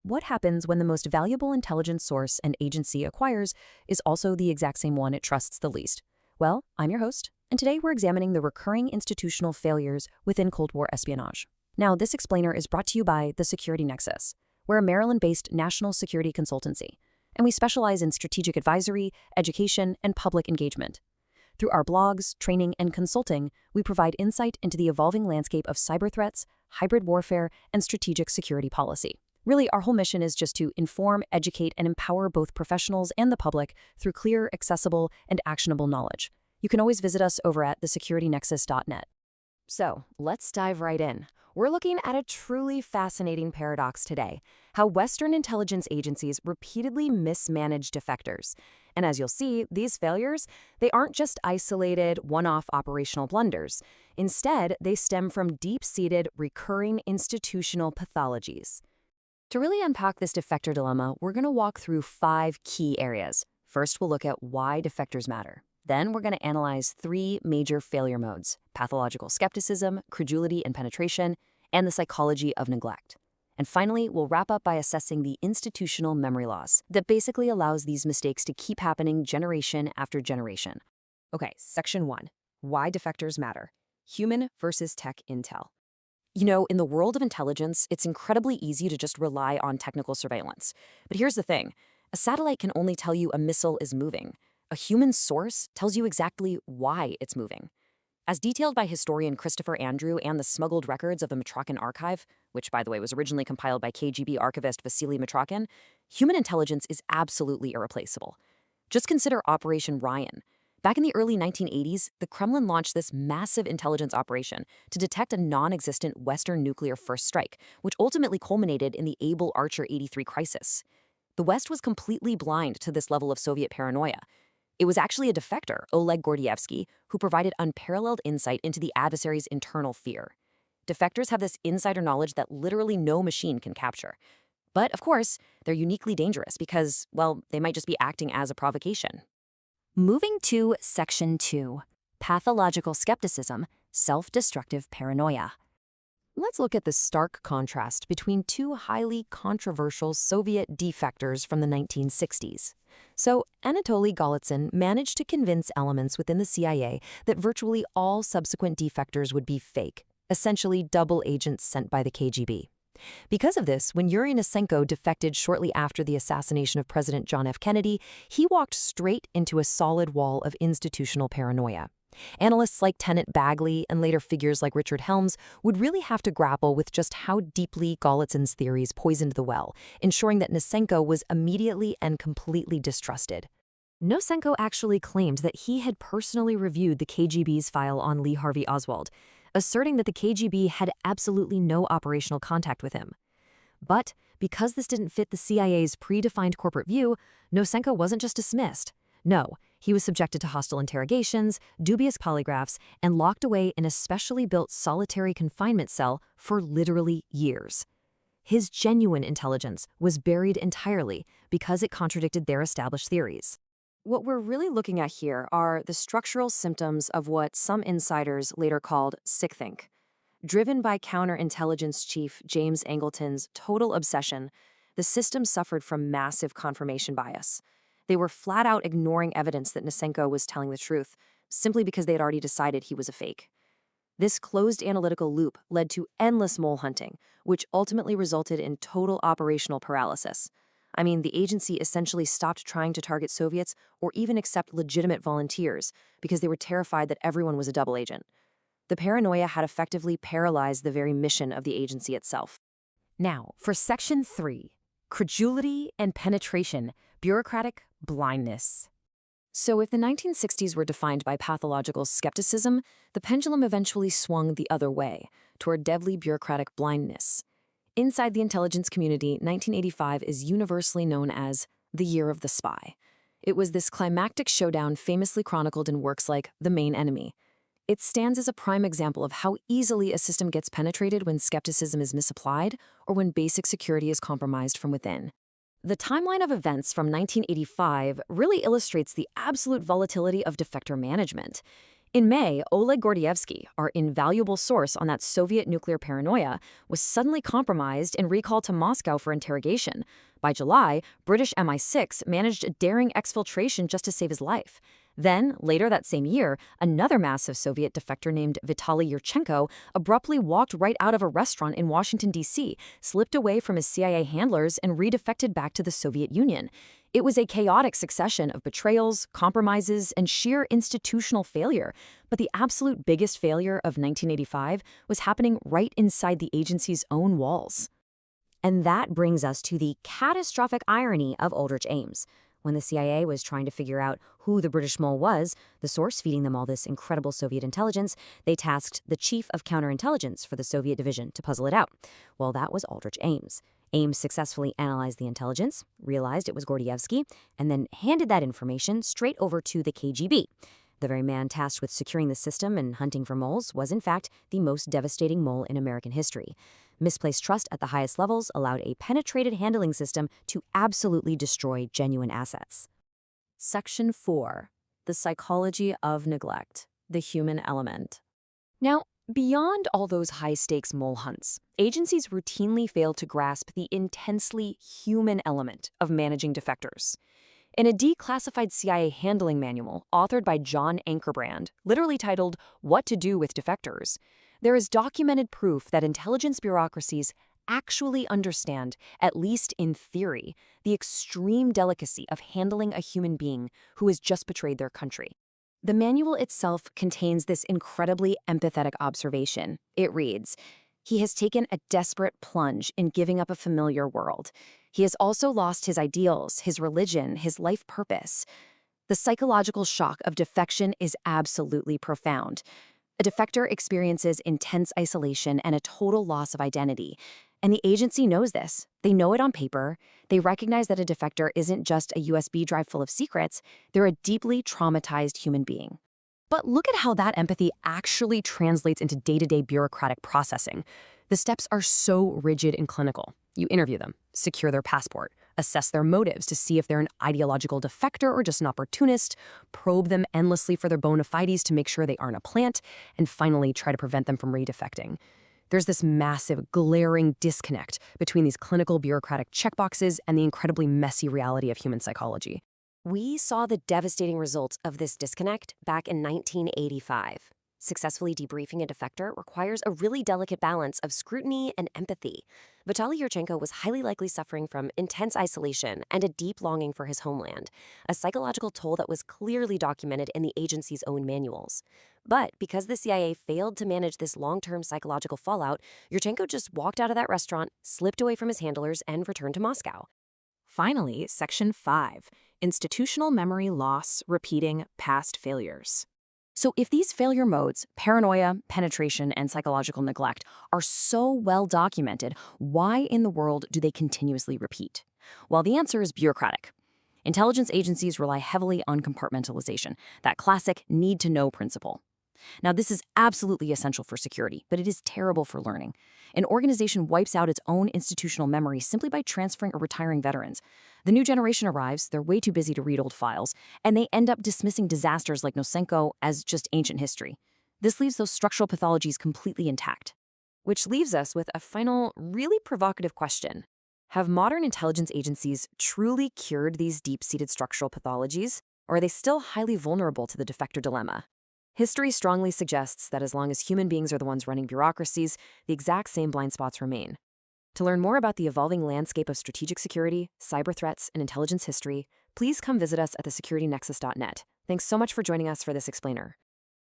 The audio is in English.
What happens when the most valuable intelligence source an agency acquires is also the exact same one it trusts the least? Well, I'm your host, and today we're examining the recurring institutional failures within Cold War espionage. Now, this explainer is brought to you by the Security Nexus. We're a Maryland-based national security consultancy, and we specialize in strategic advisory, education, and public engagement. Through our blogs, training, and consulting, we provide insight into the evolving landscape of cyber threats, hybrid warfare, and strategic security policy. Really, our whole mission is just to inform, educate, and empower both professionals and the public through clear, accessible, and actionable knowledge. You can always visit us over at thesecuritynexus.net. So, let's dive right in. We're looking at a truly fascinating paradox today, how Western intelligence agencies repeatedly mismanage defectors. And as you'll see, these failures, they aren't just isolated, one-off operational blunders. Instead, they stem from deep-seated, recurring institutional pathologies. To really unpack this defector dilemma, we're going to walk through 5 key areas. First, we'll look at why defectors matter. Then we're going to analyze 3 major failure modes: pathological skepticism, credulity and penetration, and the psychology of neglect. And finally, we'll wrap up by assessing the institutional memory loss that basically allows these mistakes to keep happening generation after generation. Okay, Section 1. Why defectors matter. Human versus tech intel. You know, in the world of intelligence, it's incredibly easy to just rely on technical surveillance. But here's the thing. A satellite can only tell you a missile is moving. A human source tells you exactly why it's moving. As detailed by historian Christopher Andrew and the smuggled records of the Mitrokhin archive, which, by the way, was originally compiled by KGB archivist Vasily Mitrokhin, human intelligence is absolutely irreplaceable. Just consider Operation Ryan. Back in the early 1980s, the Kremlin launched this massive intelligence operation to detect a non-existent Western nuclear first strike, which ultimately culminated in the Able Archer 83 crisis. The West was completely blind to this level of Soviet paranoia. It was actually a defector, Oleg Gordievsky, who provided unparalleled insight into the adversary's internal fear. Defectors have this insider knowledge that literally no machine can capture. But, of course, they're uniquely dangerous because, well, they might just be acting as a provocation. Moving to Section 2, Pathological Skepticism, Self-Destructive Paranoia. Let's look at the stark contrast between 2 highly controversial Soviet defectors from the 1960s. So, Anatoly Golitsyn managed to convince elements within the CIA that virtually all subsequent defectors would be fake, essentially double agents sent by the KGB. Because of this, when Yuri Nisenko defected shortly after the assassination of President John F. Kennedy, he walked straight into a solid wall of institutional paranoia. Analysts like Tennant Bagley and later figures like Richard Helms would really have to grapple with just how deeply Golitsyn's theories poisoned the well, ensuring that Nisenko was immediately and completely distrusted. Nisenko actually claimed that he had personally reviewed the KGB's file on Lee Harvey Oswald, asserting that the KGB had absolutely no operational contact with him. But because this didn't fit the CIA's predefined corporate view, Nisenko wasn't just dismissed. No, he was subjected to hostile interrogations, dubious polygraphs, and locked away in a specially built solitary confinement cell for literally years. His genuine intelligence was buried entirely because it contradicted their established theories. What we're really looking at here are the structural symptoms of what some insiders later called sickthink. Driven by counterintelligence chief James Angleton's total obsession, the system suffered from massive confirmation bias. They were flat out ignoring evidence that Nisenko was telling the truth, simply because they had already decided he was a fake. This closed analytical loop led to endless mole hunting, which ultimately resulted in total operational paralysis. I mean, the agency essentially stopped trying to target Soviets or even accept legitimate volunteers because they were terrified that everyone was a double agent. The paranoia had effectively paralyzed the very mission of the agency itself. Now, for Section 3, Credulity and Penetration, Bureaucratic Blindness. So if the 1960s were defined by pathological skepticism, the pendulum eventually swung the other way, toward deadly bureaucratic blindness. Inside the intelligence community, 1985 is universally known as the Year of the Spy. It was this climactic showdown famously chronicled in works like The Main Enemy. It stands as a prime example of how easily a system gets penetrated when skepticism is misapplied or when basic security is compromised from within. The timeline of events from 1985 really illustrates the absolute volatility of defector management. In May, Oleg Gordievsky, our invaluable source on that Soviet nuclear paranoia, was suddenly compromised and recalled to Moscow for interrogation. By July, British MI6 managed a daring exfiltration just to save his life. Then, later that same year, another massive Soviet defector named Vitaly Yurchenko abruptly walked right out of a restaurant in Washington, D.C., slipped away from his CIA handlers, and redefected back to the Soviet Union. It was a chaotic succession of betrayals, compromises, and sheer institutional failure. But the absolute biggest failure of 1985 was happening right inside the agency's own walls. And that brings us to the catastrophic irony of Aldrich Ames. When the CIA was trying to figure out who the British mole was, the source feeding them all this incredible Soviet intelligence, they tasked the chief of counterintelligence for the Soviet division to puzzle it out. Well, that was Aldrich Ames. Ames successfully analyzed the intelligence, realized it was Gordievsky, and then handed that information straight over to the KGB. The very man tasked with securing the system and hunting for moles was, in fact, the most devastating mole in American history. Misplaced trust at the highest levels allowed a penetrated handling system to absolutely destroy genuine assets. Section 4. The Psychology of Neglect, the Human Element. Now, beyond all those high-stakes mole hunts, agencies routinely fail to grasp the intensely human element of managing defectors. In a declassified CIA handling manual authored by John Ankerbrand, literally titled What to Do with Defectors, there is documented proof that intelligence bureaucracies actually understand, at least in theory, the extreme delicacy of handling a human being who has just betrayed their country. The manual itself contains this incredibly empathetic observation. It reads, "He has taken a desperate plunge in giving up a familiar world. He has also lost his ideals, his religion, his life purpose." The psychological shock of defection is absolutely profound. A defector experiences intense isolation and a total loss of identity. And the agency knows this. They know it on paper. They recognize that a defector isn't just a USB drive full of secrets. They're a deeply traumatized human being. But look at how that empathy actually translates into day-to-day bureaucratic processing. The steps are so rigid and clinical. You interview them, secure their passport, assess their motives to see if they're an ideological defector or just an opportunist, probe them endlessly for their bona fides to make sure they aren't a plant, and finally try to prevent them from redefecting. There's this massive, glaring disconnect between these clinical bureaucratic checkboxes and the incredibly messy reality of human psychology. We saw the devastating results of this disconnect back in 1985. Successfully debriefing a defector requires a really delicate balance of scrutiny and empathy. Vitaly Yurchenko was highly likely suffering from intense isolation and a deep longing for his homeland, a psychological toll that was clearly documented in the agency's own manuals. But because the CIA failed to manage this long-term psychological fallout, Yurchenko just walked out of that restaurant, slipped away from his handlers, and returned to Moscow. Finally, Section 5, Institutional Memory Loss, Repeating Past Failures. So if these failure modes, paranoia, penetration, and psychological neglect, are so well documented, why in the world do they continuously repeat? Well, the answer is bureaucratic. Intelligence agencies rely heavily on compartmentalization, that classic need-to-know principle. Now, this is absolutely essential for security, but it is terrible for learning. An organization wipes out its own institutional memory simply by transferring or retiring veterans. The new generation arrives, they're way too busy to read old files, and they end up dismissing disasters like Nosenko as just ancient history. This leaves those structural pathologies completely intact. Which leaves us with a final, really provocative question. Have modern intelligence agencies truly cured these deep-seated structural pathologies, or are they still highly vulnerable to the defector dilemma? History strongly suggests that as long as human beings are the ones running bureaucracies, the exact same blind spots remain. To learn more about the evolving landscape of strategic security, cyber threats, and intelligence history, please come visit us at thesecuritynexus.net. Thanks so much for joining us for this explainer.